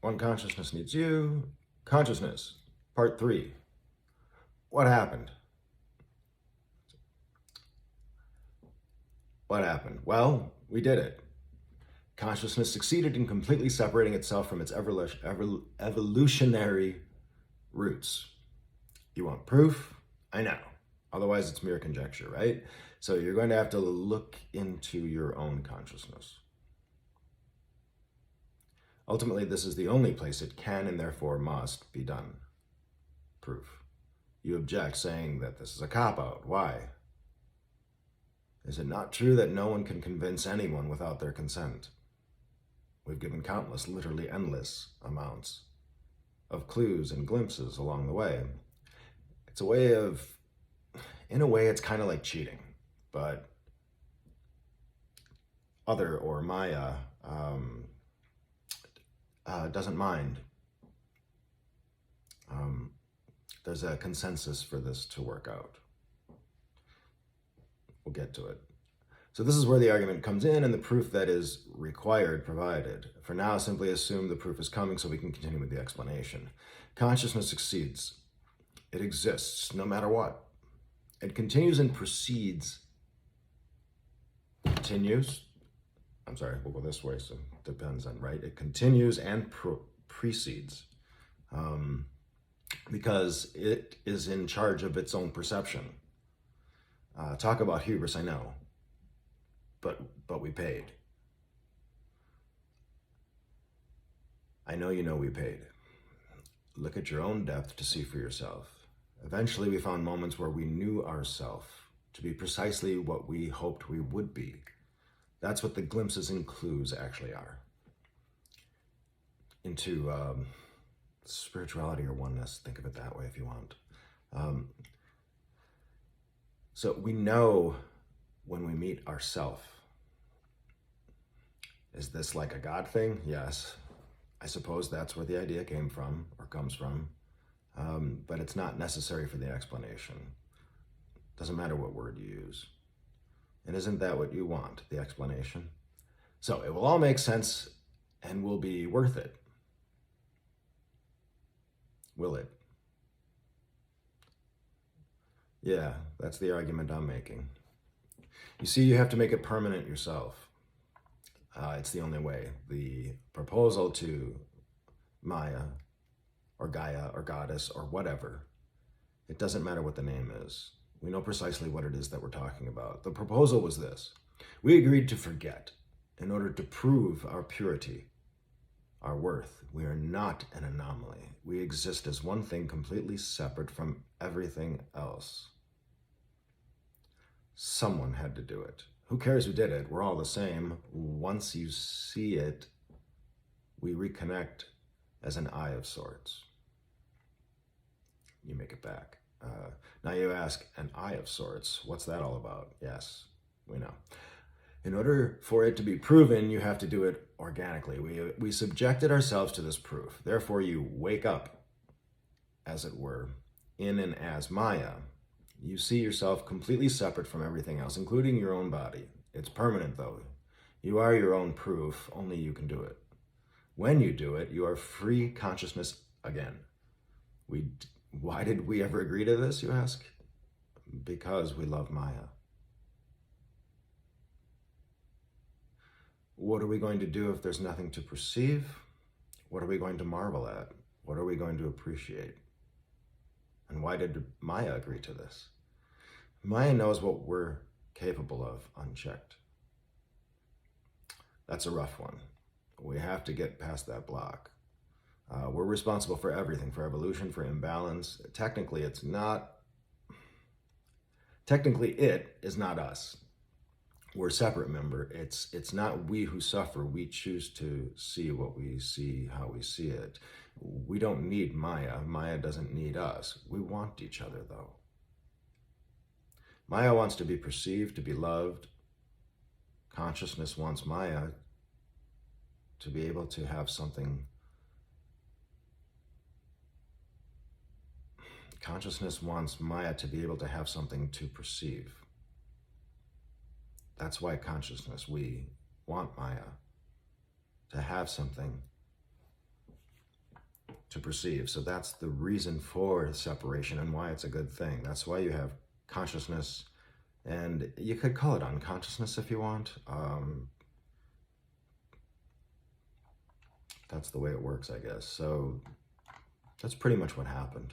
One consciousness needs you. Consciousness, part 3. What happened? What happened? Well, we did it. Consciousness succeeded in completely separating itself from its evolutionary roots. You want proof? I know. Otherwise, it's mere conjecture, right? So you're going to have to look into your own consciousness. Ultimately, this is the only place it can and therefore must be done. Proof. You object, saying that this is a cop-out. Why? Is it not true that no one can convince anyone without their consent? We've given countless, literally endless amounts of clues and glimpses along the way. It's a way of, in a way, it's kind of like cheating, but Other or Maya doesn't mind. There's a consensus for this to work out. We'll get to it. So this is where the argument comes in and the proof that is required provided. For now, simply assume the proof is coming so we can continue with the explanation. Consciousness succeeds. It exists no matter what. It continues and proceeds. Continues. I'm sorry, we'll go this way, so it depends on, right? It continues and precedes. Because it is in charge of its own perception. Talk about hubris, I know, but we paid. I know you know we paid. Look at your own depth to see for yourself. Eventually we found moments where we knew ourselves to be precisely what we hoped we would be. That's what the glimpses and clues actually are. Into spirituality or oneness, think of it that way if you want. So we know when we meet ourself. Is this like a God thing? Yes. I suppose that's where the idea came from or comes from. But it's not necessary for the explanation. Doesn't matter what word you use. And isn't that what you want, the explanation? So it will all make sense and will be worth it. Will it? Yeah, that's the argument I'm making. You see, you have to make it permanent yourself. It's the only way. The proposal to Maya or Gaia or Goddess or whatever, it doesn't matter what the name is. We know precisely what it is that we're talking about. The proposal was this. We agreed to forget in order to prove our purity, our worth. We are not an anomaly. We exist as one thing completely separate from everything else. Someone had to do it. Who cares who did it? We're all the same. Once you see it, we reconnect as an eye of sorts. You make it back. Now you ask, an eye of sorts, what's that all about? Yes, we know. In order for it to be proven, you have to do it organically. We subjected ourselves to this proof. Therefore, you wake up, as it were, in and as Maya. You see yourself completely separate from everything else, including your own body. It's permanent, though. You are your own proof. Only you can do it. When you do it, you are free consciousness again. Why did we ever agree to this, you ask? Because we love Maya. What are we going to do if there's nothing to perceive? What are we going to marvel at? What are we going to appreciate? And why did Maya agree to this? Maya knows what we're capable of unchecked. That's a rough one. We have to get past that block. We're responsible for everything, for evolution, for imbalance. Technically, it is not us. We're a separate member. It's not we who suffer. We choose to see what we see, how we see it. We don't need Maya. Maya doesn't need us. We want each other, though. Maya wants to be perceived, to be loved. Consciousness wants Maya to be able to have something. Consciousness wants Maya to be able to have something to perceive. That's why consciousness, we want Maya to have something to perceive. So that's the reason for separation and why it's a good thing. That's why you have consciousness, and you could call it unconsciousness if you want. That's the way it works, I guess. So that's pretty much what happened.